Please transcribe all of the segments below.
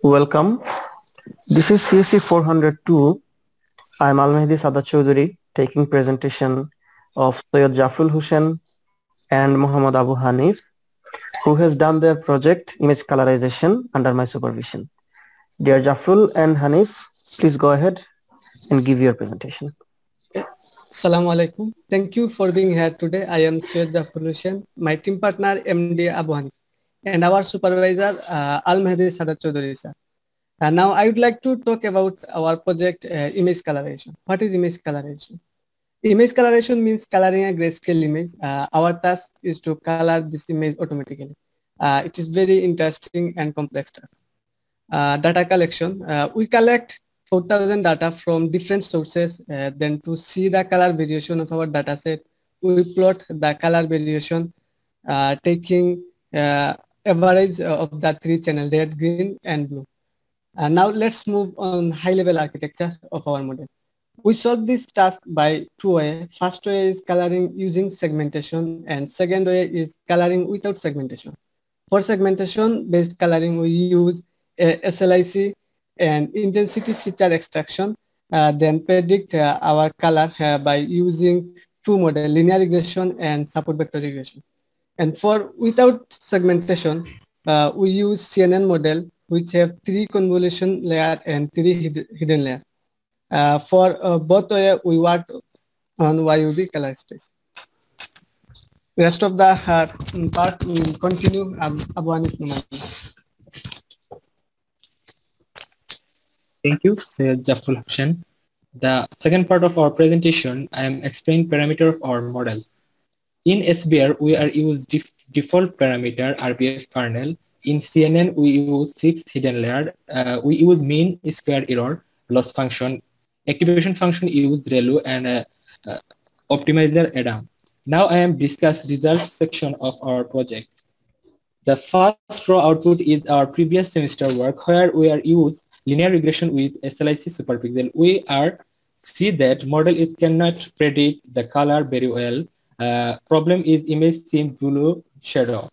Welcome. This is CSC 402. I'm Al-Mehdi Sadat Choudhury taking presentation of Syed Jafrul Hussain and Muhammad Abu Hanif, who has done their project image colorization under my supervision. Dear Jafrul and Hanif, please go ahead and give your presentation. Assalamu alaikum. Thank you for being here today. I am Syed Jafrul Hussain, my team partner MD Abu Hanif, and our supervisor Al-Mehdi Sadat Choudhury sir. And now I would like to talk about our project image coloration. What is image coloration? Image coloration means coloring a grayscale image. Our task is to color this image automatically. It is very interesting and complex task. Data collection. We collect 4,000 data from different sources. Then to see the color variation of our data set, we plot the color variation taking average of the three channels, red, green, and blue. Now let's move on high-level architecture of our model. We solve this task by two ways. First way is coloring using segmentation, and second way is coloring without segmentation. For segmentation-based coloring, we use SLIC and intensity feature extraction, then predict our color by using two models, linear regression and support vector regression. And for without segmentation, we use CNN model, which have 3 convolution layer and 3 hidden layer. For both way, we work on YUV color space. Rest of the part will continue Abu Hanif Numan. Thank you, Syed Jafrul Hussain. The second part of our presentation, I am explaining parameter of our model. In SBR, we are use default parameter RBF kernel. In CNN, we use 6 hidden layer. We use mean, square error, loss function, activation function use ReLU, and optimizer Adam. Now I am discuss results section of our project. The first row output is our previous semester work, where we are use linear regression with SLIC superpixel. We are see that model is cannot predict the color very well. Problem is image seem blue shadow.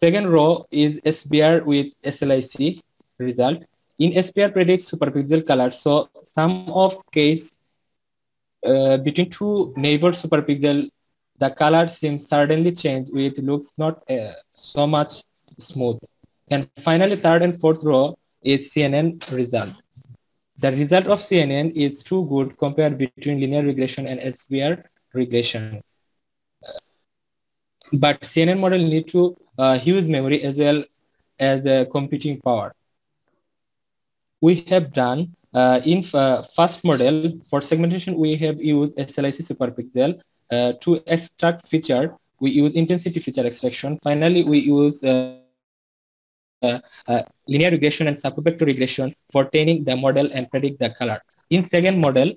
Second row is SBR with SLIC result. In SBR predicts superpixel color, so some of case between two neighbor superpixel, the color seems suddenly change with looks not so much smooth. And finally, third and fourth row is CNN result. The result of CNN is too good compared between linear regression and SBR regression. But CNN model need to huge memory as well as computing power. We have done in first model for segmentation, we have used SLIC superpixel. To extract feature, we use intensity feature extraction. Finally, we use linear regression and support vector regression for training the model and predict the color. In second model,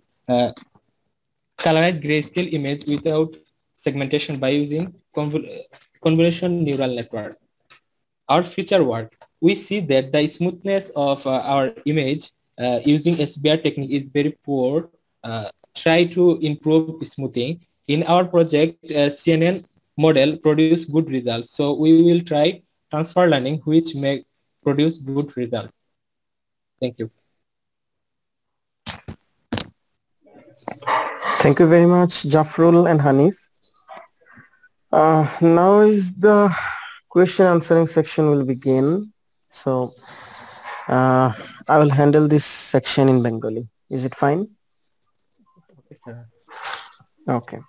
colorize grayscale image without segmentation by using convolution neural network. Our feature work, we see that the smoothness of our image using SBR technique is very poor. Try to improve smoothing. In our project, CNN model produce good results. So we will try transfer learning, which may produce good results. Thank you. Thank you very much, Jafrul and Hanif. Now is the question answering section will begin. So I will handle this section in Bengali. Is it fine? Okay.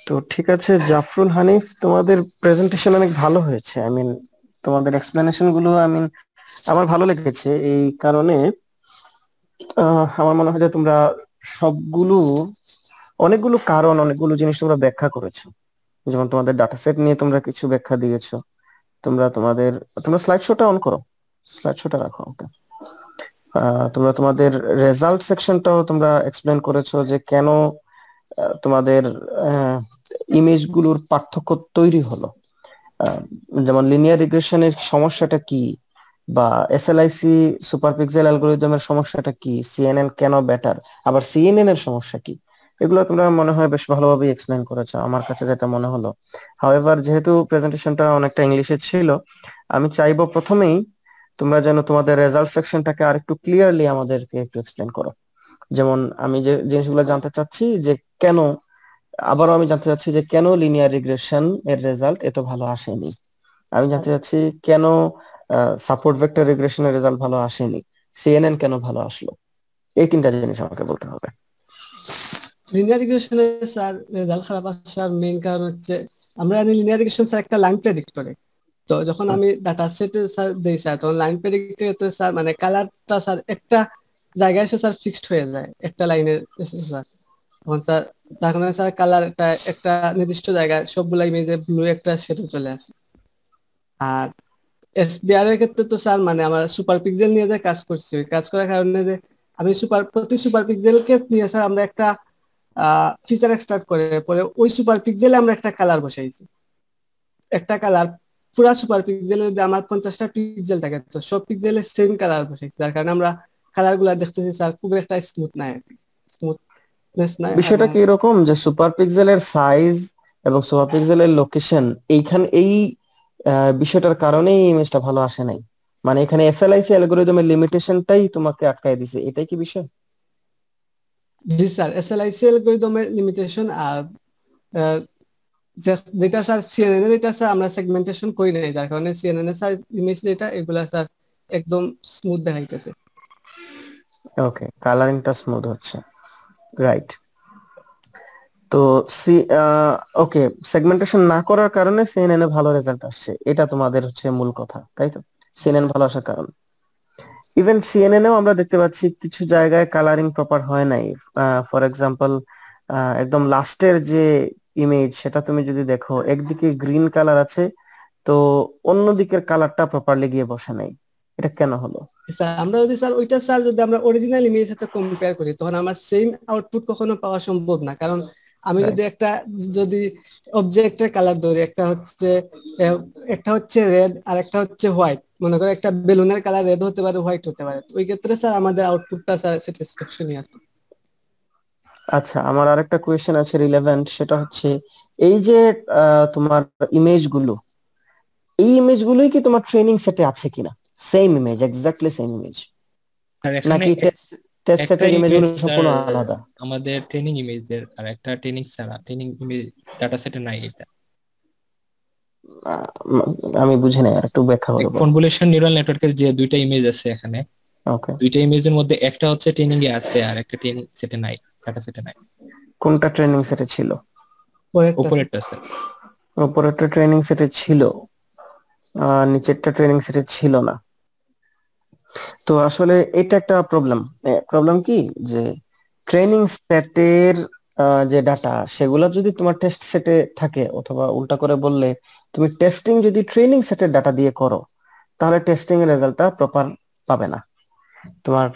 তো ঠিক আছে জাফরুল হানিফ, তোমাদের presentation অনেক ভালো হয়েছে। I mean তোমাদের explanation গুলো আমার ভালো লেগেছে, এই কারণে আমার মনে হয় যে তোমরা সবগুলো অনেকগুলো জিনিস তোমরা ব্যাখ্যা করেছো। যেমন তোমাদের ডাটা সেট নিয়ে তোমরা কিছু ব্যাখ্যা দিয়েছো। তোমরা স্লাইড শোটা অন করো, স্লাইড শোটা রাখো। ওকে, তোমরা তোমাদের রেজাল্ট সেকশনটাও তোমরা এক্সপ্লেন করেছো যে কেন তোমাদের ইমেজগুলোর পার্থক্য তৈরি হলো। যেমন লিনিয়ার রিগ্রেশনের সমস্যাটা কি, বা এসএলআইসি সুপারপিক্সেল অ্যালগরিদমের সমস্যাটা কি, সিএনএন কেন বেটার, আবার সিএনএন এর সমস্যা কি। এগুলো তোমরা মনে হয় বেশ ভালোভাবে এক্সপ্লেন করেছো আমার কাছে যেটা মনে হলো। হাউএভার, যেহেতু প্রেজেন্টেশনটা অনেকটা ইংলিশে ছিল, আমি চাইবো প্রথমেই তোমরা যেন তোমাদের রেজাল্ট সেকশনটাকে আরেকটু ক্লিয়ারলি আমাদেরকে একটু এক্সপ্লেন করো। যেমন আমি যে জিনিসগুলো জানতে চাচ্ছি যে কেন, আবারও আমি জানতে চাচ্ছি যে কেন লিনিয়ার রিগ্রেশন এর রেজাল্ট এত ভালো আসেনি। আমি জানতে চাচ্ছি কেন সাপোর্ট ভেক্টর রিগ্রেশনের রেজাল্ট ভালো আসেনি, সিএনএন কেন ভালো আসলো। এই তিনটা জিনিস আমাকে বলতে হবে। লিনিয়ার রিগ্রেশনে স্যার রেজাল্ট খারাপ আসার মেইন কারণ হচ্ছে আমরা জানি লিনিয়ার রিগ্রেশন স্যার একটা লাইন প্রেডিক্ট করে। তো যখন আমি ডাটা সেটে স্যার দেই স্যার, তখন লাইন প্রেডিক্টে স্যার মানে কালারটা স্যার একটা জায়গায় এসে স্যার ফিক্সড হয়ে যায়, একটা লাইনে এসে স্যার। তখন স্যার তখন স্যার কালার একটা একটা নির্দিষ্ট জায়গায় সবগুলা ইমেজে ব্লু একটা শেডো চলে আসে। আর এসবিআর এর ক্ষেত্রে তো স্যার মানে আমার সুপার পিক্সেল নিয়ে যে কাজ করছি, ওই কাজ করার কারণে যে আমি প্রতি সুপার পিক্সেলকে নিয়ে স্যার আমরা একটা ফিচার এক্সট্রাক্ট করে পরে ওই সুপার পিক্সেলে আমরা একটা কালার বসাইছি। একটা কালার পুরা সুপার পিক্সেলে যদি আমার 50টা পিক্সেল থাকে, তো সব পিক্সেলে সেম কালার বসাইছি, যার কারণে আমরা কালার গুলা দেখতেছি স্যার খুব একটা স্মুথ নাই, স্মুথনেস নাই। বিষয়টা এবং কি এরকম যে সুপার পিক্সেলের সাইজ এবং সুপার পিক্সেলের লোকেশন এইখানে এই বিষয়টার কারণেই এই ইমেজটা ভালো আসে নাই, মানে এখানে এসএলআইসি অ্যালগরিদমের লিমিটেশনটাই তোমাকে আটকায় দিছে, এটাই কি বিষয়? জি স্যার, এসএলআইসি অ্যালগরিদমের লিমিটেশন। আর আহ, যেটা স্যার সিএনএন এর, এটা স্যার আমরা সেগমেন্টেশন করি নাই, যার কারণে সিএনএন এর স্যার ইমেজ যেটা এগুলা স্যার একদম স্মুথ দেখাইতেছে। ওকে, কালারিংটা স্মুথ হচ্ছে, রাইট। তো সি ওকে, সেগমেন্টেশন না করার কারণে সিএনএন এ ভালো রেজাল্ট আসছে, এটা তোমাদের হচ্ছে মূল কথা, তাই তো? সিএনএন ভালো আসার কারণ। ইভেন সিএনএন এও আমরা দেখতে পাচ্ছি কিছু জায়গায় কালারিং প্রপার হয় নাই। ফর এক্সাম্পল, একদম লাস্টের যে ইমেজ সেটা তুমি যদি দেখো, একদিকে গ্রিন কালার আছে, তো অন্য দিকের কালারটা প্রপারলি গিয়ে বসে নাই, এটা কেন হলো? স্যার আমরা যদি স্যার ওইটা স্যার যদি আমরা অরিজিনাল ইমেজের সাথে কম্পেয়ার করি, তখন আমার সেম আউটপুট কখনো পাওয়া সম্ভব না। কারণ আমি রাইট। যদি যদি অবজেক্টের কালার ধরি, একটা হচ্ছে রেড আর একটা হচ্ছে হোয়াইট, মনে করো একটা বেলুনের কালার রেড হতে পারে, হোয়াইট হতে পারে, তো ওই ক্ষেত্রে স্যার আমাদের আউটপুটটা স্যার স্যাটিসফ্যাকশনই আছে। আচ্ছা, আমার আরেকটা কোয়েশ্চেন আছে রিলেভেন্ট, সেটা হচ্ছে এই যে তোমার ইমেজগুলো, এই ইমেজগুলোই কি তোমার ট্রেনিং সেটে আছে কিনা? Same image, exactly same image, আর এখানে নাকি টেস্ট টেস্ট একটা সেটের ইমেজ ইমেজগুলো স্যার সম্পূর্ণ আলাদা? আমাদের ট্রেনিং ইমেজের, আর একটা ট্রেনিং ছাড়া ট্রেনিং ইমেজ ডাটা সেটে নাই। এটা আহ, আমি বুঝি নাই, আর একটু ব্যাখ্যা যে করে বলো। কনভলিউশন নিউরাল নেটওয়ার্কের যে দুইটা ইমেজ আছে এখানে, ওকে, দুইটা ইমেজের মধ্যে একটা হচ্ছে ট্রেনিং এ আছে আর একটা ট্রেনিং সেটে নাই, ডাটা সেটে নাই। কোনটা ট্রেনিং সেটে ছিল? পরেরটা স্যার। উপরেরটা স্যার। উপরেরটা ট্রেনিং সেটে ছিল, নিচেরটা ট্রেনিং সেটে ছিল না। তো আসলে এটা একটা প্রবলেম। প্রবলেম কি, যে ট্রেনিং সেটের যে ডাটা সেগুলো যদি তোমার টেস্ট সেটে থাকে, অথবা উল্টা করে বললে তুমি টেস্টিং যদি ট্রেনিং সেটের ডাটা দিয়ে করো, তাহলে টেস্টিং এর রেজাল্টটা প্রপার পাবে না, তোমার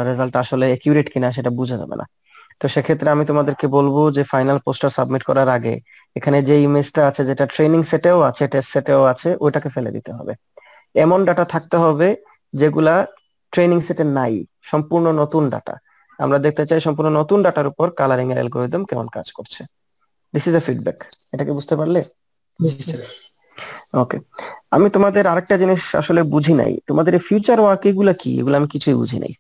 রেজাল্ট আসলে একিউরেট কিনা সেটা বোঝা যাবে না। তো সেক্ষেত্রে আমি তোমাদেরকে বলবো যে ফাইনাল পোস্টার সাবমিট করার আগে এখানে যে ইমেজটা আছে, যেটা ট্রেনিং সেটেও আছে টেস্ট সেটেও আছে, ওইটাকে ফেলে দিতে হবে। এমন ডাটা থাকতে হবে যেগুলা ট্রেনিং সেটে নাই, সম্পূর্ণ নতুন ডাটা। আমরা দেখতে চাই সম্পূর্ণ নতুন ডাটার উপর কালারিং এর অ্যালগরিদম কেমন কাজ করছে। দিস ইজ এ ফিডব্যাক, এটাকে বুঝতে পারলে? জি জি স্যার। স্যার। ওকে। আমি তোমাদের আরেকটা জিনিস আসলে বুঝি নাই, তোমাদের এই ফিউচার ওয়ার্ক এগুলা কি, এগুলো আমি কিছুই বুঝি নাই,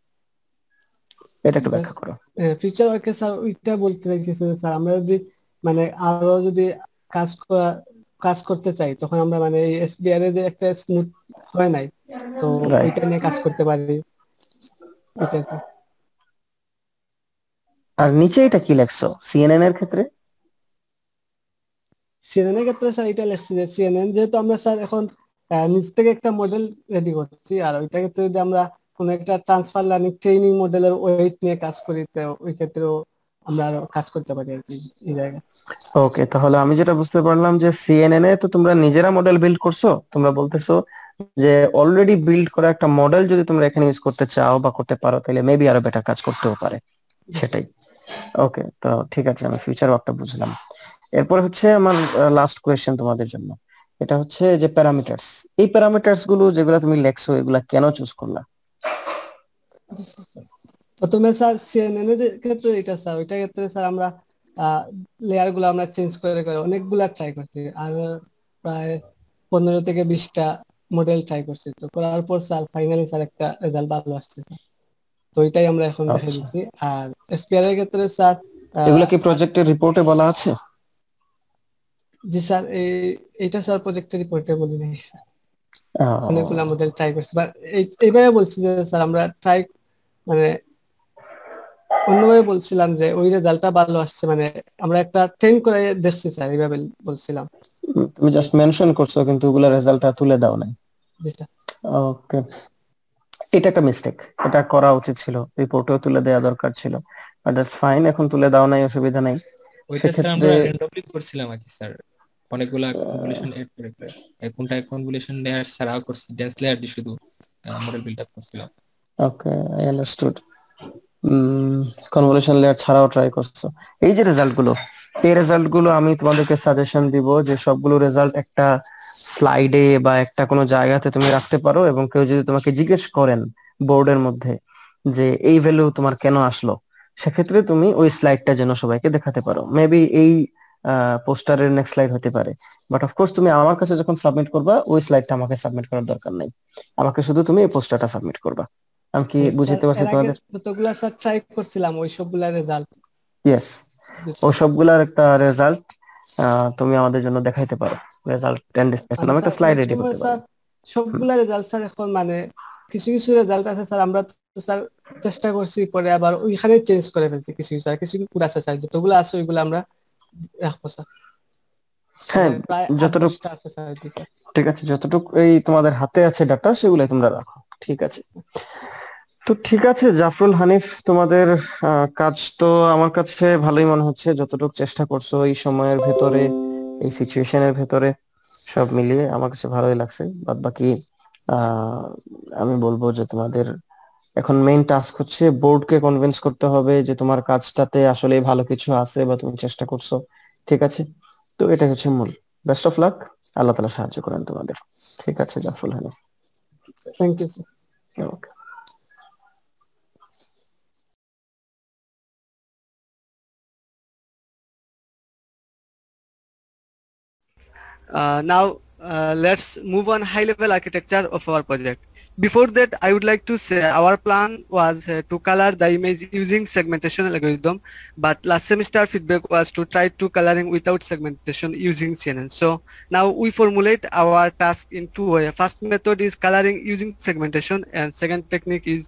এটা একটু ব্যাখ্যা করো। ফিউচার ওয়ার্কে স্যার ওইটা বলতে চাইছি স্যার, আমরা যদি মানে আরো যদি কাজ করা কাজ করতে চাই, তখন আমরা মানে এই এসবিআর এর যে একটা স্মুথ হয় নাই, তো রাইট। ওইটা নিয়ে কাজ করতে পারি। এটাই স্যার। আর নিচে এটা কি লেখছো সিএনএন এর ক্ষেত্রে? সিএনএন এর ক্ষেত্রে স্যার এটা লেখছি যে সিএনএন যেহেতু আমরা স্যার এখন নিজ থেকে একটা মডেল রেডি করছি, আর ওইটা ক্ষেত্রে যদি আমরা কোনো একটা ট্রান্সফার লার্নিং ট্রেনিং মডেলের ওয়েট নিয়ে কাজ করি, তো ওই ক্ষেত্রেও আমরা আরো কাজ করতে পারি আর কি এই জায়গায়। ওকে, তাহলে আমি যেটা বুঝতে পারলাম যে সিএনএন এ তো তোমরা নিজেরা মডেল বিল্ড করছো, তোমরা বলতেছো যে অলরেডি বিল্ড করা একটা মডেল যদি তোমরা এখানে ইউজ করতে চাও বা করতে পারো, তাহলে মেবি আরো বেটার কাজ করতেও পারে, সেটাই। ওকে, তো ঠিক আছে, আমি ফিউচার ওয়ার্কটা বুঝলাম। এরপর হচ্ছে আমার লাস্ট কোয়েশ্চেন তোমাদের জন্য, এটা হচ্ছে যে প্যারামিটারস, এই প্যারামিটারস গুলো যেগুলো তুমি লেখছো এগুলা কেন চুজ করলা? প্রথমে স্যার সিএনএন এর ক্ষেত্রে এটা স্যার, ওইটা ক্ষেত্রে স্যার আমরা লেয়ার গুলো আমরা চেঞ্জ করে করে অনেকগুলা ট্রাই করছি, আর প্রায় 15 থেকে 20টা মডেল ট্রাই করছি। তো করার পর স্যার ফাইনালি স্যার একটা রেজাল্ট ভালো আসছে স্যার। তো এটাই আমরা এখন দেখে আচ্ছা, দিচ্ছি। আর এসপিআর এর ক্ষেত্রে স্যার এগুলা কি প্রজেক্টের রিপোর্টে বলা আছে? জি স্যার, এইটা স্যার প্রজেক্টের রিপোর্টে বলি নাই স্যার। অনেকগুলা আহ, মডেল ট্রাই করছি, বাট এইভাবে বলছি যে স্যার আমরা ট্রাই মানে অন্যভাবে বলছিলাম যে ওই রেজাল্টটা ভালো আসছে, মানে আমরা একটা ট্রেন করে দেখছি স্যার, এইভাবে বলছিলাম। তুমি জাস্ট মেনশন করছো কিন্তু ওগুলা রেজাল্টটা তুলে দাও নাই। জি স্যার। ওকে, এটা একটা মিস্টেক, এটা করা উচিত ছিল, রিপোর্টেও তুলে দেওয়া দরকার ছিল। বাট দ্যাটস ফাইন, এখন তুলে দাও নাই, অসুবিধা নাই। ওইটা স্যার সেক্ষেত্রে আমরা র্যান্ডমলি করছিলাম আর কি স্যার, অনেকগুলা কনভলিউশন এড করে করে কোনটা কনভলিউশন লেয়ার ছাড়াও করছি, ডেন্স লেয়ার দিয়ে শুধু মডেল বিল্ড আপ করছিলাম। ওকে, আই আন্ডারস্টুড। কনভলিউশন লেয়ার ছাড়াও ট্রাই করছো। এই যে রেজাল্ট গুলো, এই রেজাল্ট গুলো আমি তোমাদেরকে সাজেশন দিব যে সবগুলো রেজাল্ট একটা স্লাইডে বা একটা কোনো জায়গাতে তুমি রাখতে পারো, এবং কেউ যদি তোমাকে জিজ্ঞেস করেন বোর্ডের মধ্যে যে এই ভ্যালু তোমার কেন আসলো, সেক্ষেত্রে তুমি ওই স্লাইডটা যেন সবাইকে দেখাতে পারো। মেবি এই পোস্টারের নেক্সট স্লাইড হতে পারে। বাট অফকোর্স তুমি আমার কাছে যখন সাবমিট করবা, ওই স্লাইডটা আমাকে সাবমিট করার দরকার নাই, আমাকে শুধু তুমি এই পোস্টারটা সাবমিট করবা। আমি কি স্যার বুঝতে পারছি এর আগে তোমাদের? যতগুলা স্যার ট্রাই করছিলাম ওই সবগুলা রেজাল্ট। ইয়েস, ও সবগুলার একটা রেজাল্ট তুমি আমাদের জন্য দেখাইতে পারো, রেজাল্ট এন্ড ডিসকাশন, মানে আমি একটা স্যার স্লাইড অনেক রেডি সময় করতে পারি। স্যার সবগুলা রেজাল্ট স্যার এখন মানে কিছু কিছু রেজাল্ট আছে স্যার, আমরা তো স্যার চেষ্টা করছি, পরে আবার ওইখানে চেঞ্জ করে ফেলছি কিছু কিছু, আর কিছু কিছু পুরো আছে স্যার, যতগুলো আছে ওইগুলো আমরা রাখবো স্যার। মানে হ্যাঁ, প্রায় আট যতটুক, দশটা আছে স্যার। জি স্যার। ঠিক আছে, যতটুক এই তোমাদের হাতে আছে ডাটা সেগুলাই তোমরা রাখো। ঠিক আছে, তো ঠিক আছে জাফরুল, হানিফ, তোমাদের কাজ তো আমার কাছে ভালোই মনে হচ্ছে, যতটুকু চেষ্টা করছো এই সময়ের ভেতরে, এই সিচুয়েশনের ভেতরে, সব মিলিয়ে আমার কাছে ভালোই লাগছে। বাদ বাকি আহ আমি বলবো যে তোমাদের এখন মেইন টাস্ক হচ্ছে বোর্ডকে কনভিন্স করতে হবে যে তোমার কাজটাতে আসলে ভালো কিছু আছে বা তুমি চেষ্টা করছো। ঠিক আছে, তো এটা হচ্ছে মূল। বেস্ট অফ লাক, আল্লাহ তাআলা সাহায্য করেন তোমাদের। ঠিক আছে Zafrul, Hanif. Thank you sir. Okay. Now let's move on high level architecture of our project. Before that, I would like to say our plan was to color the image using segmentation algorithm, but last semester feedback was to try to coloring without segmentation using CNN. So now we formulate our task in two ways. First method is coloring using segmentation, and second technique is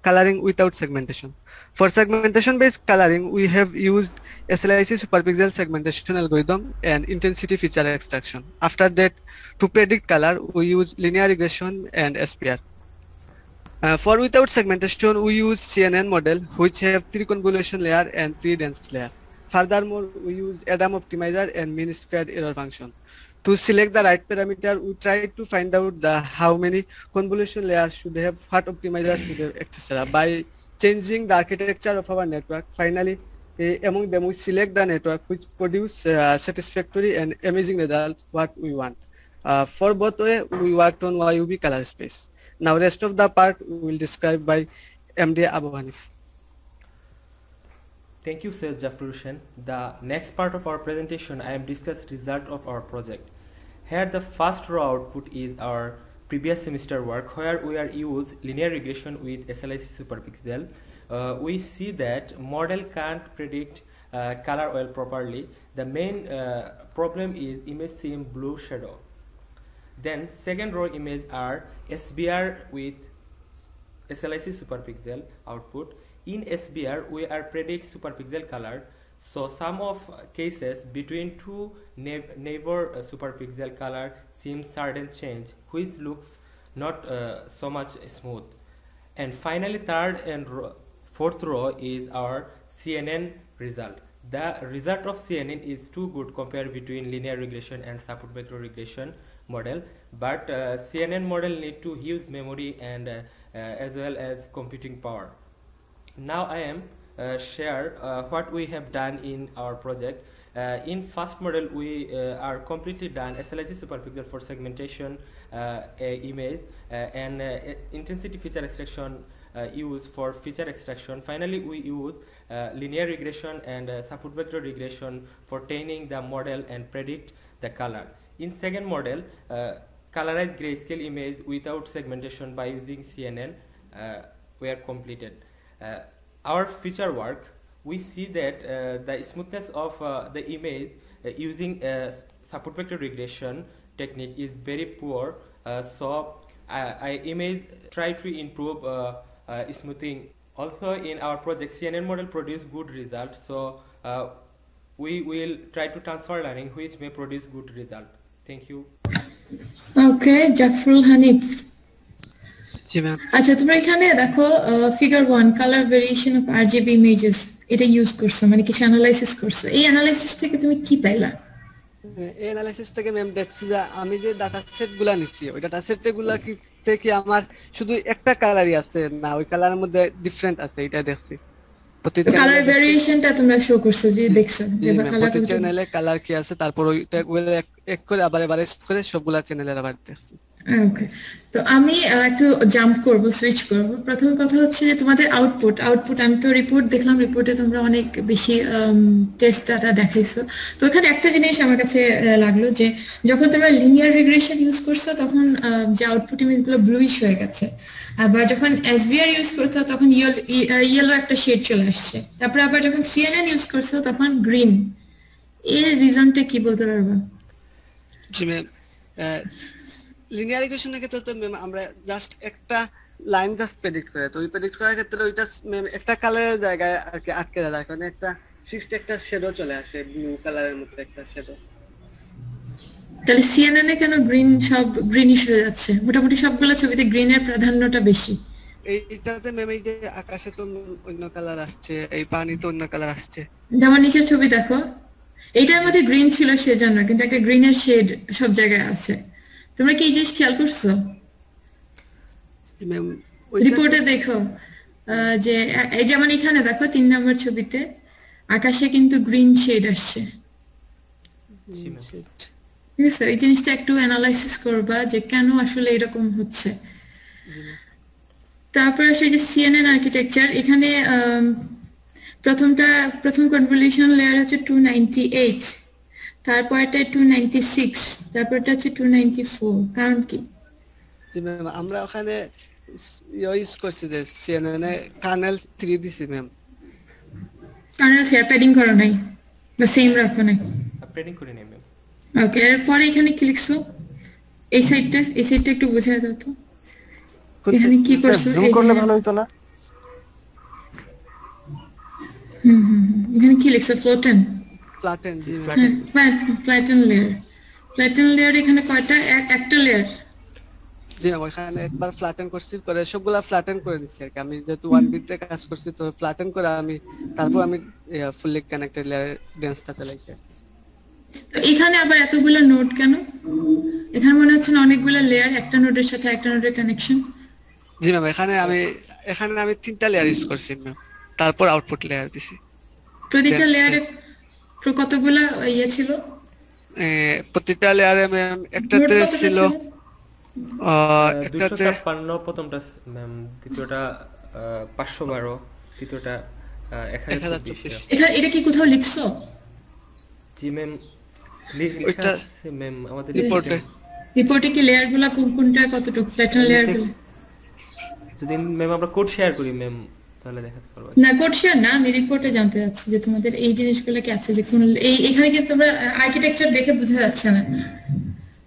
coloring without segmentation. For segmentation based coloring, we have used SLIC superpixel segmentation algorithm and intensity feature extraction. After that, to predict color, we use linear regression and SPR. For without segmentation, we use CNN model, which have 3 convolution layer and 3 dense layer. Furthermore, we used Adam optimizer and mean squared error function. To select the right parameter, we try to find out how many convolution layers should have, what optimizer should have, etc. By changing the architecture of our network, finally, among them we select the network which produce satisfactory and amazing results what we want. For both way, we worked on YUV color space. Now rest of the part we will describe by MD Abu Hanif. Thank you, Sir Jafar Hussain. The next part of our presentation, I am discuss result of our project. Here the first raw output is our previous semester work, where we are use linear regression with SLIC superpixel. We see that model can't predict color well properly. The main problem is image seem blue shadow. Then second row image are SBR with SLIC superpixel output. In SBR, we are predict superpixel color. So some of cases between two neighbor superpixel color seems certain change, which looks not so much smooth. And finally, third and fourth row is our CNN result. The result of CNN is too good compared between linear regression and support vector regression model, but CNN model need to huge memory and as well as computing power. Now I am share what we have done in our project. In first model we are completely done SLIC superpixel for segmentation image and intensity feature extraction use for feature extraction. Finally, we use linear regression and support vector regression for training the model and predict the color. In second model, colorized grayscale image without segmentation by using CNN were completed. Our feature work, we see that the smoothness of the image using support vector regression technique is very poor. So I image try to improve smoothing. Also in our project, CNN model produce good result. So we will try to transfer learning which may produce good result. Thank you. Okay, Jafrul Hanif. G ma'am আচ্ছা, তোমরা এখানে দেখো figure 1 colour variation of RGB images এটা use করছো, মানে কিছু analysis করছো। এই অ্যানালাইসিস থেকে তুমি কি পাইলা? এই অ্যানালাইসিস থেকে ম্যাম দেখছি যে আমি যে ডাটা সেট গুলা নিচ্ছি ওই ডাটা সেট গুলা কি থেকে আমার শুধু একটা কালারই আছে না ওই কালারের মধ্যে ডিফারেন্ট আছে, এটা দেখছি। প্রতিটা কালার ভেরিয়েশনটা তোমরা শো করছো যে দেখছো যে কালার চ্যানেলে কালার কি আছে, তারপর ওইটা এক করে আবার এভারেজ করে সবগুলা চ্যানেলের আবার দেখছি। ওকে, তো আমি একটু জাম্প করব, সুইচ করব। প্রথম কথা হচ্ছে যে তোমাদের আউটপুট আমি তো রিপোর্ট দেখলাম, রিপোর্টে তোমরা অনেক বেশি টেস্ট ডাটা দেখাইছো। তো এখানে একটা জিনিস আমার কাছে লাগলো যে যখন তোমরা লিনিয়ার রিগ্রেশন ইউজ করছো তখন যে আউটপুট ইমেজগুলো ব্লুইশ হয়ে গেছে, আবার যখন এসভিআর ইউজ করছো তখন ইয়েলো একটা শেড চলে আসছে, তারপর আবার যখন সিএনএন ইউজ করছো তখন গ্রিন। এর রিজনটা কি বলতে পারবা? জি ম্যাম, লিনিয়ার রিগ্রেশনের ক্ষেত্রে তো আমরা জাস্ট একটা লাইন জাস্ট প্রেডিক্ট করে, তো ওই প্রেডিক্ট করার ক্ষেত্রে ওইটা একটা কালারের জায়গায় আর কি আটকে যায়, কারণ একটা ফিক্সড একটা শ্যাডো চলে আসে, ব্লু কালারের মতো একটা শ্যাডো। তাহলে সিএনএন এ কেন গ্রিন, সব গ্রিনিশ হয়ে যাচ্ছে? মোটামুটি সবগুলো ছবিতে গ্রিনের প্রাধান্যটা বেশি। এইটাতে ম্যাম এই যে আকাশে তো অন্য কালার আসছে, এই পানিতে অন্য কালার আসছে। যেমন নিচের ছবি দেখো, এইটার মধ্যে গ্রিন ছিল সেজন্য, কিন্তু একটা গ্রিনের শেড সব জায়গায় আছে। তোমরা কি এই জিনিস খেয়াল করছো? রিপোর্টে দেখো যে এই যেমন এখানে দেখো 3 নম্বর ছবিতে আকাশে কিন্তু গ্রিন শেড আসছে। ঠিক আছে, এই জিনিসটা একটু অ্যানালাইসিস করবা যে কেন আসলে এরকম হচ্ছে। তারপর আসে যে সিএনএন আর্কিটেকচার, এখানে প্রথম কনভলিউশন লেয়ার হচ্ছে 298, তারপরটা 296, তারপরটা হচ্ছে 294। কারণ কি? জি ম্যাম, আমরা ওখানে ইউজ করছি যে সিএনএন এ কার্নেল 3 দিছি ম্যাম। কার্নেল শেয়ার প্যাডিং করো নাই বা সেম রাখো নাই? প্যাডিং করি নাই ম্যাম। ওকে, এরপরে এখানে কি লিখছো? এই সাইডটা একটু বুঝিয়ে দাও তো, এখানে কি করছো? জুম করলে ভালো হতো না? এখানে কি লিখছো? ফ্লোটেন জি ফ্ল্যাটেন লেয়ার এখানে কয়টা? একটা লেয়ার। জি ম্যাম, ওখানে একবার ফ্ল্যাটেন করছি, পরে সবগুলা ফ্ল্যাটেন করে দিচ্ছি আর কি। আমি যেহেতু 1 বিট তে কাজ করছি তো ফ্ল্যাটেন করে তারপর আমি ফুললি কানেক্টেড লেয়ার ডেন্সটা চালাইছি। এখানে আবার এতগুলো নোড কেন? এখানে মনে হচ্ছে না অনেকগুলো লেয়ার, একটা নোডের সাথে একটা নোডের কানেকশন। জি ম্যাম, এখানে আমি 3টা লেয়ার ইউজ করছি ম্যাম, তারপর আউটপুট লেয়ার দিছি। প্রতিটা লেয়ারে কতগুলো ইয়ে ছিল? প্রতিটা লেয়ারে ম্যাম একটাতে ছিল 256 প্রথমটা ম্যাম, দ্বিতীয়টা 512, তৃতীয়টা 1024। এখানে এটা কি কোথাও লিখছো? জি ম্যাম, লেখা আছে ম্যাম আমাদের রিপোর্টে কি লেয়ারগুলো কোনটা কতটুকু? ফ্ল্যাটেন লেয়ারগুলো যদি ম্যাম আমরা কোড শেয়ার করি ম্যাম তাহলে দেখাতে পারবো না? কোড শেয়ার না, আমি রিপোর্টে জানতে চাচ্ছি যে তোমাদের এই জিনিসগুলো কি আছে, যে কোন এখানে কি তোমরা আর্কিটেকচার দেখে বোঝা যাচ্ছে না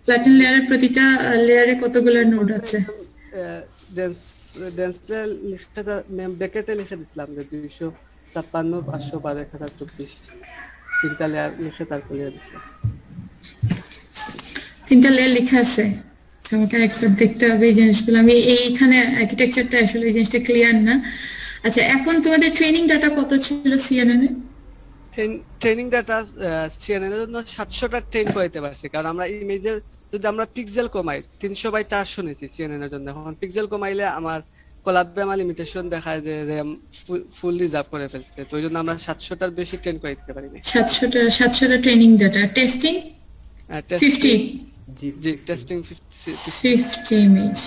ফ্ল্যাটেন লেয়ারের প্রতিটা লেয়ারে কতগুলো নোড আছে? ডেন্সে লিখতে ম্যাম ব্র্যাকেটে লিখে দিছিলাম যে 256 512 1024 তিনটা লেয়ার লিখে তারপর লেয়ার দিছি। 3টা লেয়ার লেখা আছে, আমাকে একবার দেখতে হবে এই জিনিসগুলো। আমি এইখানে আর্কিটেকচারটা আসলে এই জিনিসটা ক্লিয়ার না। আচ্ছা, এখন তোমাদের ট্রেনিং ডাটা কত ছিল সিএনএন এ? ট্রেনিং ডাটা সিএনএন এর জন্য 700টা ট্রেন করতে পারছি, কারণ আমরা ইমেজের যদি আমরা পিক্সেল কমাই 300/400 নিয়েছি সিএনএন এর জন্য। এখন পিক্সেল কমাইলে আমার কোলাবে আমার লিমিটেশন দেখায় যে র‍্যাম ফুল রিজার্ভ করে ফেলছে, তো ওইজন্য আমরা 700টার বেশি ট্রেন করতে পারি না। 700টা ট্রেনিং ডাটা। টেস্টিং 50? জি টেস্টিং 50 ইমেজ।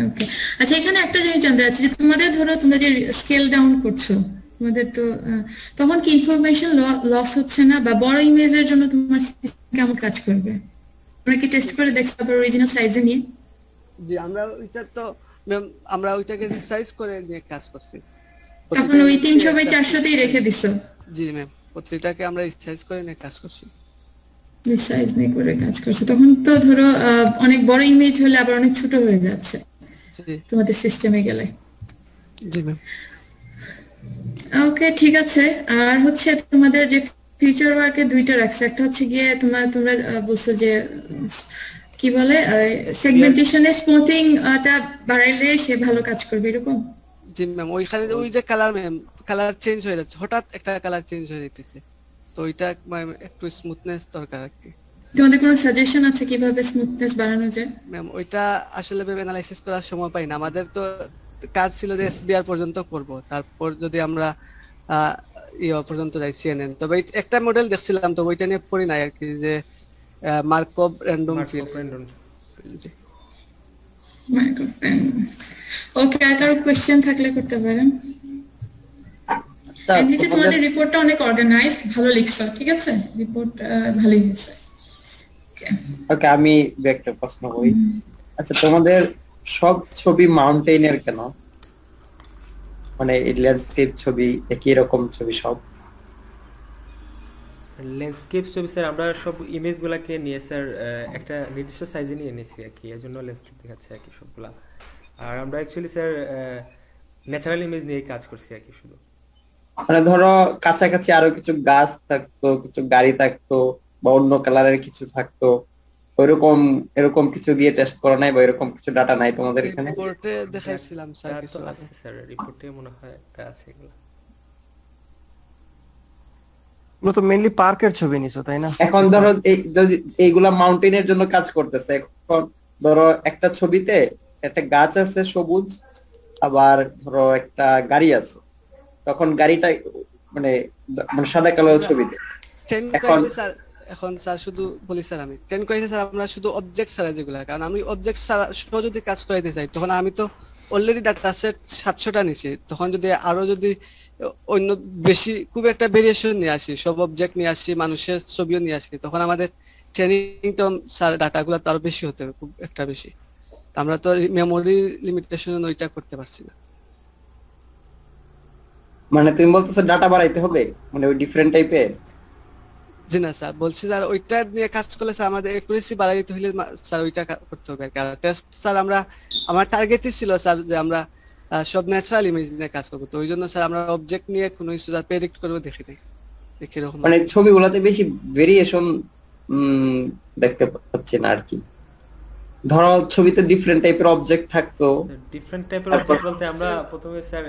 ওকে, আচ্ছা এখানে একটা জিনিস জানতে চাচ্ছি যে তোমাদের ধরো তোমরা যে স্কেল ডাউন করছো, তোমাদের তো তখন কি ইনফরমেশন লস হচ্ছে না, বা বড় ইমেজের জন্য তোমার সিস্টেম কেমন কাজ করবে? তোমরা কি টেস্ট করে দেখছো আবার অরিজিনাল সাইজে নিয়ে? জি আমরা ওইটা তো ম্যাম আমরা ওইটাকে রিসাইজ করে নিয়ে কাজ করছি। তখন ওই 300 বাই 400 তেই রেখে দিছো? জি ম্যাম, প্রতিটাকে আমরা রিসাইজ করে নিয়ে কাজ করছি। রিসাইজ নিয়ে করে কাজ করছো, তখন তো ধরো অনেক বড় ইমেজ হলে আবার অনেক ছোট হয়ে যাচ্ছে জি তোমাদের সিস্টেমে গেলে। জি ম্যাম। ওকে ঠিক আছে। আর হচ্ছে তোমাদের যে ফিউচার ওয়ার্কে দুইটা রাখছে, একটা হচ্ছে গিয়ে তোমরা তোমরা বলছো যে কি বলে সেগমেন্টেশনে স্মুথিং টা বাড়াইলে সে ভালো কাজ করবে এরকম? জি ম্যাম, ওইখানে ওই যে কালার ম্যাম, কালার চেঞ্জ হয়ে যাচ্ছে, হঠাৎ একটা কালার চেঞ্জ হয়ে যাইতেছে, তো ওইটা একটু স্মুথনেস দরকার আর কি। তোমাদের কোনো সাজেশন আছে কিভাবে স্মুথনেস বাড়ানো যায়? ম্যাম ওইটা আসলে ভেবে অ্যানালাইসিস করার সময় পাই না, আমাদের তো কাজ ছিল যে এসবিআর পর্যন্ত করব, তারপর যদি আমরা পর্যন্ত যাই সিএনএন, তবে একটা মডেল দেখছিলাম তো ওইটা নিয়ে পড়ি নাই আর কি, যে মার্কভ র্যান্ডম ফিল্ড। ওকে, আর কারো কোশ্চেন থাকলে করতে পারেন। এমনিতে তোমাদের রিপোর্টটা অনেক অর্গানাইজড, ভালো লিখছো, ঠিক আছে, রিপোর্ট ভালোই হয়েছে। ওকে, আমি একটা প্রশ্ন করি। আচ্ছা, তোমাদের সব ছবি মাউন্টেনের কেন? মানে ল্যান্ডস্কেপ ছবি, একই রকম ছবি সব? ল্যান্ডস্কেপ ছবি স্যার আমরা সব ইমেজগুলোকে নিয়ে স্যার একটা নির্দিষ্ট সাইজে নিয়ে নিয়েছি আর কি, এজন্য ল্যান্ডস্কেপ দেখাচ্ছে আর কি সবগুলা। আর আমরা অ্যাকচুয়ালি স্যার ন্যাচারাল ইমেজ নিয়ে কাজ করছি আর কি শুধু। মানে ধরো কাছাকাছি আরো কিছু গাছ থাকতো, কিছু গাড়ি থাকতো, বা অন্য কালারের কিছু থাকতো, ওইরকম এরকম কিছু দিয়ে টেস্ট করা নাই, বা এরকম কিছু ডাটা নাই তোমাদের এখানে? রিপোর্টে দেখাইছিলাম স্যার তার কিছু তো আছে আছে স্যার, রিপোর্টে মনে হয় একটা আছে এগুলো। এগুলো তো মেইনলি পার্কের ছবি নিছো তাই না? এখন ধরো এইগুলা মাউন্টেনের জন্য কাজ করতেছে, এখন ধরো একটা ছবিতে একটা গাছ আছে সবুজ, আবার ধরো একটা গাড়ি আছে, তখন গাড়িটা মানে মানে সাদা কালো ছবিতে। এখন স্যার শুধু বলি স্যার, আমি ট্রেন করাইতে স্যার আমরা শুধু অবজেক্ট ছাড়া যেগুলো, কারণ আমি অবজেক্ট ছাড়া যদি কাজ করাইতে চাই তখন আমি তো অলরেডি ডাটা সেট 700টা নিছি, তখন যদি আরো যদি অন্য বেশি খুব একটা ভেরিয়েশন নিয়ে আসি, সব অবজেক্ট নিয়ে আসি, মানুষের ছবিও নিয়ে আসি, তখন আমাদের ট্রেনিং তো স্যার ডাটাগুলো তো আরো বেশি হতে হবে, খুব একটা বেশি, আমরা তো মেমোরি লিমিটেশন ওইটা করতে পারছি না। মানে তুমি বলতেছো ডাটা বাড়াইতে হবে, মানে ওই ডিফারেন্ট টাইপের? জি না স্যার, বলছি স্যার ওইটা নিয়ে কাজ করলে স্যার আমাদের একুরেসি বাড়াই দিতে হলে স্যার ওইটা করতে হবে আর টেস্ট স্যার আমরা আমার টার্গেটই ছিল স্যার যে আমরা সব ন্যাচারাল ইমেজ নিয়ে কাজ করবো, তো ওই জন্য স্যার আমরা অবজেক্ট নিয়ে কোনো কিছু স্যার প্রেডিক্ট করবো দেখি নাই, দেখি এরকম মানে ছবিগুলোতে বেশি ভেরিয়েশন দেখতে পাচ্ছি না আর কি। ধরো ছবিতে ডিফারেন্ট টাইপের অবজেক্ট থাকতো। ডিফারেন্ট টাইপের অবজেক্ট বলতে আমরা প্রথমে স্যার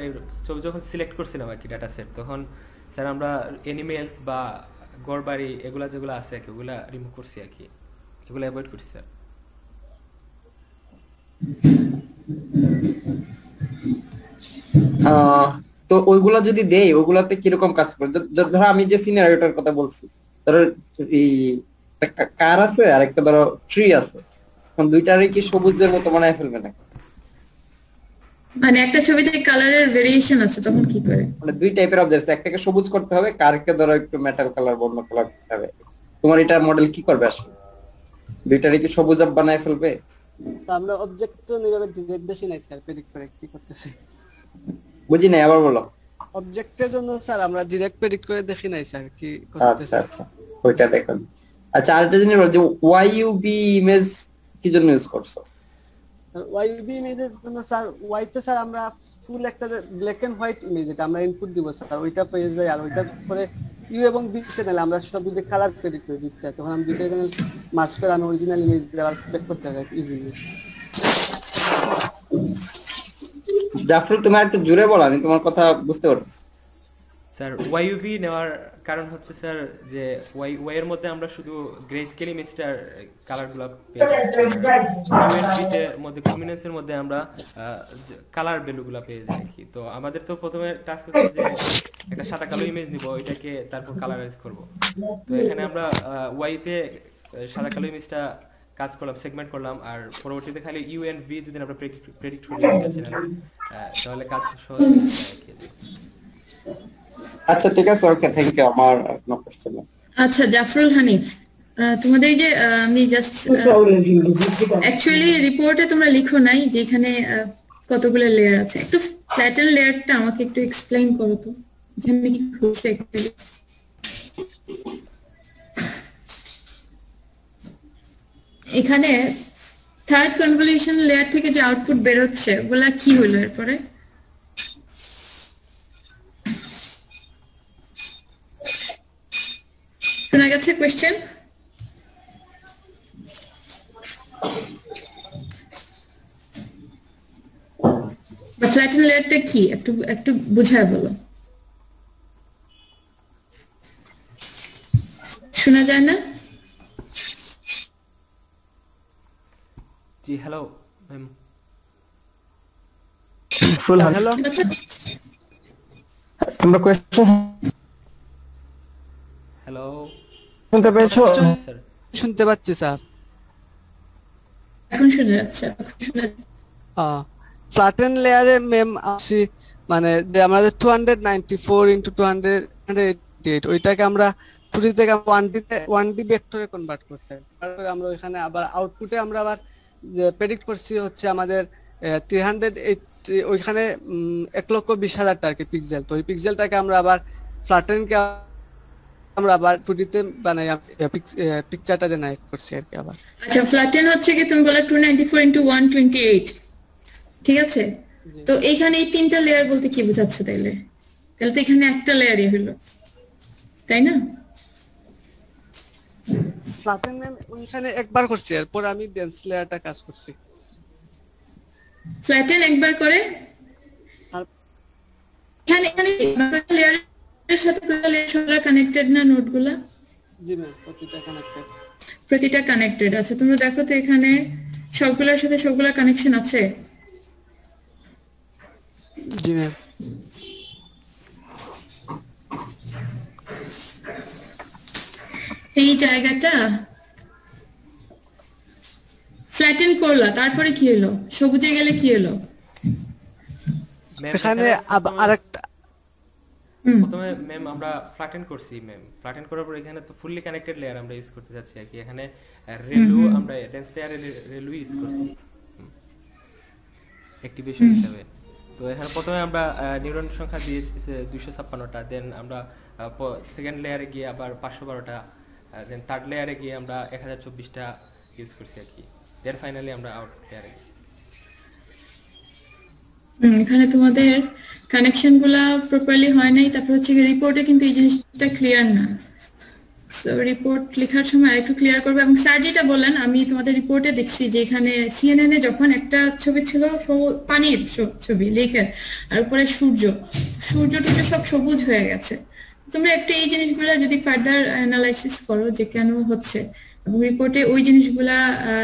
ছবি যখন সিলেক্ট করছিলাম আর কি ডাটা সেট, তখন স্যার আমরা অ্যানিমেলস বা গড়বাড়ি এগুলা যেগুলো আছে আর কি ওগুলা রিমুভ করছি আর কি, এগুলো অ্যাভয়েড করছি স্যার। তো ওইগুলা যদি দেই ওগুলাতে কিরকম কাজ করে? ধরো আমি যে সিনারিওটার কথা বলছি, ধরো এই একটা কার আছে আর একটা ধরো ট্রি আছে, এখন দুইটারই কি সবুজের মতো বানায় ফেলবে না? মানে একটা ছবিতে কালারের ভেরিয়েশন আছে, তখন কি করে? মানে দুই টাইপের অবজেক্ট, একটাকে সবুজ করতে হবে, কারকে ধরো একটু মেটাল কালার, বর্ণ কালার করতে হবে, তোমার এটা মডেল কি করবে আসলে? দুইটারই কি সবুজ বানায় ফেলবে? আমরা অবজেক্ট তো নিভাবে ডিরেক্ট দেখি নাই স্যার, প্রেডিক্ট করে কি করতেছি বুঝি নাই, আবার বলো। অবজেক্টের জন্য স্যার আমরা ডাইরেক্ট প্রেডিক্ট করে দেখি নাই স্যার কি করতেছি। আচ্ছা আচ্ছা, ওইটা দেখুন। আচ্ছা, আরেকটা জিনিস বলো যে ওয়াইইউবি ইমেজ কি জন্য ইউজ করছো? ওয়াইবি ইমেজের জন্য স্যার ওয়াইতে স্যার আমরা ফুল একটা ব্ল্যাক এন্ড হোয়াইট ইমেজ এটা আমরা ইনপুট দিব স্যার, ওইটা পেয়ে যায়, আর ওইটার পরে ইউ এবং বি চ্যানেল আমরা সব যদি কালার প্রেডিক্ট করে দিতে, তখন আমি দুটো চ্যানেল মার্জ করে আমি অরিজিনাল ইমেজ আবার সিলেক্ট করতে পারি ইজিলি। জাফর, তুমি একটু জোরে বলো, আমি তোমার কথা বুঝতে পারছি। স্যার ওয়াইইউভি নেওয়ার কারণ হচ্ছে স্যার যে ওয়াই এর মধ্যে আমরা শুধু গ্রে স্কেল ইমেজটার কালারগুলো পেয়ে যাই, ইউএনভিতে মধ্যে লুমিনেন্সের মধ্যে আমরা কালার ভ্যালুগুলো পেয়ে যাই কি। তো আমাদের তো প্রথমে টাস্ক হচ্ছে যে একটা সাদা কালো ইমেজ নিব, এটাকে তারপর কালারাইজ করব। তো এখানে আমরা ওয়াইতে সাদা কালো ইমেজটা কাজ করলাম, সেগমেন্ট করলাম, আর পরবর্তীতে খালি ইউ এন্ড ভি যদি আমরা প্রেডিক্ট করি চ্যানেল, তাহলে কাজ সহজ হয়ে যায় আর কি। আচ্ছা ঠিক আছে, ওকে, থ্যাংক ইউ। আমার কোনো কোশ্চেন নেই। আচ্ছা জাফরুল হানিফ, তোমাদের যে আমি জাস্ট অ্যাকচুয়ালি রিপোর্টে তোমরা লিখো নাই যে এখানে কতগুলো লেয়ার আছে, একটু ফ্ল্যাটেন লেয়ারটা আমাকে একটু এক্সপ্লেইন করো তো এখানে কি হচ্ছে অ্যাকচুয়ালি। এখানে থার্ড কনভলিউশন লেয়ার থেকে যে আউটপুট বের হচ্ছে ওগুলা কি হলো এরপরে? শোনা গেছে কোয়েশ্চেন? ফ্ল্যাটেন লেয়ারটা কি একটু একটু বুঝায় বলো, শোনা যায় না? জি হ্যালো ম্যাম। ফুল হ্যালো, তোমরা কোয়েশ্চেন হ্যালো শুনতে পেয়েছো? স্যার শুনতে পাচ্ছি স্যার। এখন শোনা যাচ্ছে, এখন শোনা ফ্ল্যাটেন লেয়ারে ম্যাম আসি, মানে যে আমাদের 294 ইনটু 288 ওইটাকে আমরা 2D থেকে 1D ভেক্টরে কনভার্ট করতে হয়। তারপরে আমরা ওইখানে আবার আউটপুটে আমরা আবার যে প্রেডিক্ট করছি হচ্ছে আমাদের 380, ওইখানে 1,20,000 আর কি পিক্সেল। তো ওই পিক্সেলটাকে আমরা আবার ফ্ল্যাটেনকে আমরা আবার 2D তে বানাই, পিকচারটা জেনারেট করছি আর কি আবার। আচ্ছা ফ্ল্যাটেন হচ্ছে কি তুমি বলে 294 ইনটু 128, ঠিক আছে? তো এইখানে এই তিনটা লেয়ার বলতে কি বোঝাচ্ছ তাইলে? তাহলে তো এখানে একটা লেয়ারই হলো, তাই না? ফ্ল্যাটেন ম্যাম ওইখানে একবার করছি, এরপর আমি ডেন্স লেয়ারটা কাজ করছি। ফ্ল্যাটেন একবার করে এখানে এখানে লেয়ারের সাথে পুরো লেয়ার কানেক্টেড না নোডগুলা? জি ম্যাম, প্রতিটা কানেক্টেড। প্রতিটা কানেক্টেড আছে, তোমরা দেখো তো এখানে সবগুলোর সাথে সবগুলা কানেকশন আছে? জি ম্যাম। এই জায়গাটা ফ্ল্যাটেন করলা, তারপরে কি হলো? সবুজে গেলে কি হলো? এখানে আরেকটা প্রথমে ম্যাম আমরা ফ্ল্যাটেন করছি ম্যাম, ফ্ল্যাটেন করার পর এখানে তো ফুললি কানেক্টেড লেয়ার আমরা ইউজ করতে যাচ্ছি আর কি। এখানে রেলু আমরা ডেন্স লেয়ারে রেলু ইউজ করছি অ্যাক্টিভেশন হিসেবে। তো এখানে প্রথমে আমরা নিউরন সংখ্যা দিয়েছি 256টা, দেন আমরা সেকেন্ড লেয়ারে গিয়ে আবার 512টা, দেন থার্ড লেয়ারে গিয়ে আমরা 1024টা ইউজ করছি আর কি। দেন ফাইনালি আমরা আউটপুট লেয়ারে গেছি। এখানে তোমাদের কানেকশন গুলা প্রপারলি হয় নাই, তারপর হচ্ছে রিপোর্টে কিন্তু এই জিনিসটা ক্লিয়ার না। সো রিপোর্ট লেখার সময় আরেকটু ক্লিয়ার করবে। এবং স্যার যেটা বললেন, আমি তোমাদের রিপোর্টে দেখছি যে এখানে সিএনএন এ যখন একটা ছবি ছিল পানির ছবি লেকের, আর উপরে সূর্যটা সব সবুজ হয়ে গেছে। তোমরা একটু এই জিনিসগুলা যদি ফার্দার অ্যানালাইসিস করো যে কেন হচ্ছে, এবং রিপোর্টে ওই জিনিসগুলা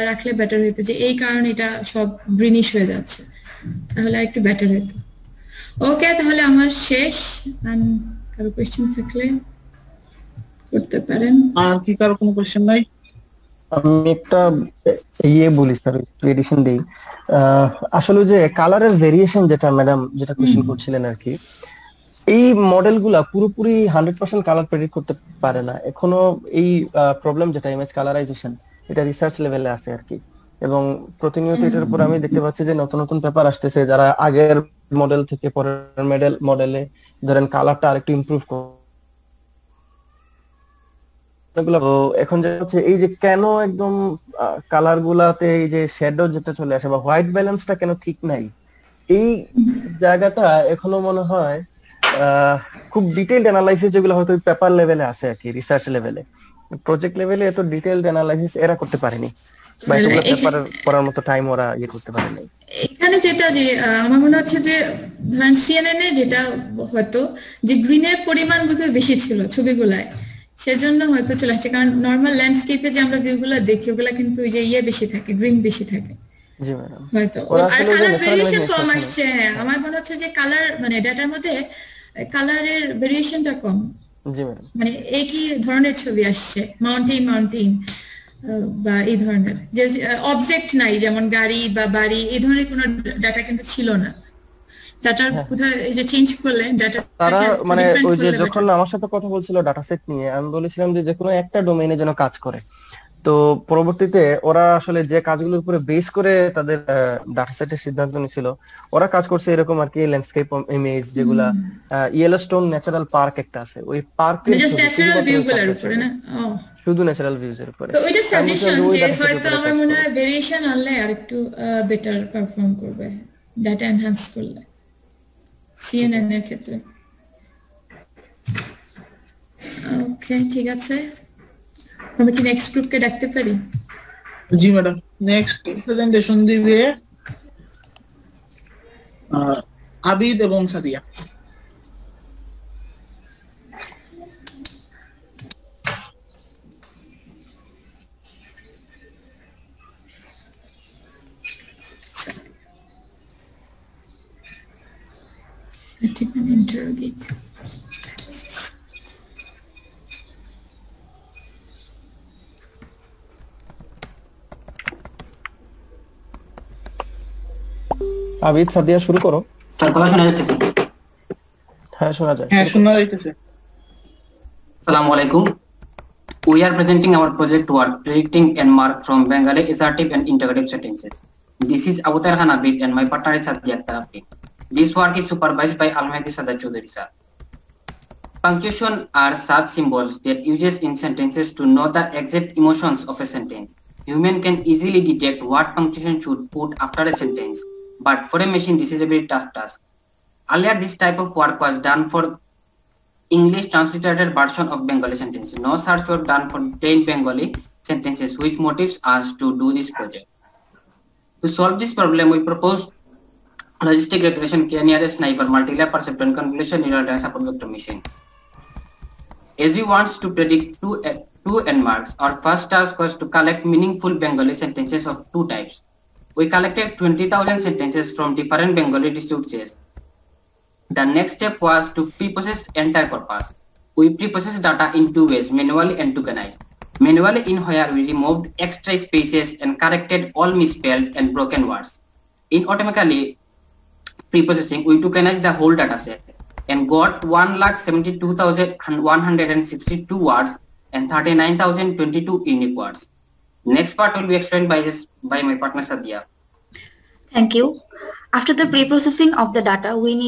রাখলে বেটার হতো যে এই কারণে এটা সব গ্রিনিশ হয়ে যাচ্ছে, তাহলে একটু বেটার হতো। ওকে, তাহলে আমার শেষ। কারো কোয়েশ্চেন থাকলে করতে পারেন। আর কি কারো কোনো কোশ্চেন নাই? আমি একটা বলি স্যার, এডিশন দেই। আসলে যে কালারের ভেরিয়েশন যেটা ম্যাডাম যেটা কোশ্চেন করছিলেন আর কি, এই মডেলগুলা পুরোপুরি 100% কালার প্রেডিক্ট করতে পারে না এখনো। এই প্রবলেম যেটা ইমেজ কালারাইজেশন, এটা রিসার্চ লেভেলে আছে আর কি। এবং প্রতিনিয়ত এটার উপর আমি দেখতে পাচ্ছি যে নতুন নতুন পেপার আসতেছে, যারা আগের মডেল থেকে পরের মডেলে ধরেন কালারটা আরেকটু ইমপ্রুভ এখন যে হচ্ছে এই যে কেন একদম কালার গুলাতে এই যে শ্যাডো যেটা চলে আসে বা হোয়াইট ব্যালেন্সটা কেন ঠিক নাই, এই জায়গাটা এখনো মনে হয় খুব ডিটেইলড অ্যানালাইসিস যেগুলো হয়তো পেপার লেভেলে আছে আর কি, রিসার্চ লেভেলে। প্রজেক্ট লেভেলে এত ডিটেইলড অ্যানালাইসিস এরা করতে পারেনি, বা এগুলো পেপারের পড়ার মতো টাইম ওরা করতে পারেনি। এখানে যেটা যে আমার মনে হচ্ছে যে ধরেন সিএনএন এ যেটা হয়তো যে গ্রিনের পরিমাণ বোধহয় বেশি ছিল ছবিগুলায়, সেজন্য হয়তো চলে আসছে। কারণ নর্মাল ল্যান্ডস্কেপে যে আমরা ভিউগুলো দেখি ওগুলা কিন্তু ওই যে বেশি থাকে, গ্রিন বেশি থাকে। জি ম্যাডাম, হয়তো আর কালার ভেরিয়েশন কম আসছে। আমার মনে হচ্ছে যে কালার মানে ডাটার মধ্যে কালারের ভেরিয়েশনটা কম। জি ম্যাডাম, মানে একই ধরনের ছবি আসছে, মাউন্টেন বা এই ধরনের যে অবজেক্ট নাই, যেমন গাড়ি বা বাড়ি, এই ধরনের কোনো ডাটা কিন্তু ছিল না। ডাটার হ্যাঁ। কোথায় এই যে চেঞ্জ করলে তারা ডাটাটাকে মানে ডিফারেন্ট ওই যে করলে যখন বেটার। আমার সাথে কথা বলছিল ডাটা সেট নিয়ে, আমি বলেছিলাম যে কোনো একটা ডোমেইনে যেন কাজ করে। তো পরবর্তীতে ওরা আসলে যে কাজগুলোর উপরে বেস করে তাদের ডাটা সেটের সিদ্ধান্ত নিয়েছিল, ওরা কাজ করছে এরকম আর কি, ল্যান্ডস্কেপ ইমেজ যেগুলা, ইয়েলোস্টোন ন্যাচারাল পার্ক একটা আছে, ওই পার্কের জাস্ট ছবি, ন্যাচারাল শুধুমাত্র ভিউ ওই গুলোর পার্কের উপরে ছবি, না? ও, শুধু ন্যাচারাল ভিউজ এর উপরে। তো ওইটা আমি বলছিলাম সাজেশন যে ওই যে ডাটা সেটের হয়তো উপরে আমার কাজ মনে করো। হয় ভেরিয়েশন আনলে আরেকটু বেটার পারফর্ম করবে ডাটা এনহ্যান্স করলে সিএনএন এর ক্ষেত্রে। ওকে, ঠিক আছে, আমি কি নেক্সট গ্রুপকে ডাকতে পারি? জি ম্যাডাম, নেক্সট প্রেজেন্টেশন দিবে আবিদ এবং Sadia. Take an interrogate. Abid, Sadia, শুরু করো। স্যার কথা শোনা যাচ্ছে? হ্যাঁ, শোনা যায়। হ্যাঁ, শোনা যাইতেছে। আসসালামু আলাইকুম। We are presenting our project work predicting N-mark from Bengali assertive and interrogative sentences. This is Abutar Khan Abid and my partner is Sadia Akhtar Abdi. This work is supervised by Al-Mahdi Sadat Choudhury sir. Punctuation are such symbols that uses in sentences to know the exact emotions of a sentence. Human can easily detect what punctuation should put after a sentence, but for a machine this is a very tough task. Earlier this type of work was done for English transliterated version of Bengali sentences. No search was done for plain Bengali sentences, which motives us to do this project. To solve this problem, we propose logistic regression k-nearest neighbor multi-layer perceptron convolution neural net support vector machine. As we want to predict two N-marks, our first task was to collect meaningful Bengali sentences of two types. We collected 20,000 sentences from different Bengali sources. The next step was to pre-process entire corpus. We pre-processed data in two ways, manually and tokenized. Manually, in where we removed extra spaces and corrected all misspelled and broken words. In automatically pre-processing, we tokenized the whole data set and got 1,72,162 words and 39,022 unique words. Next part will be explained by my partner Sadia. Thank you. After the pre-processing of the data, we need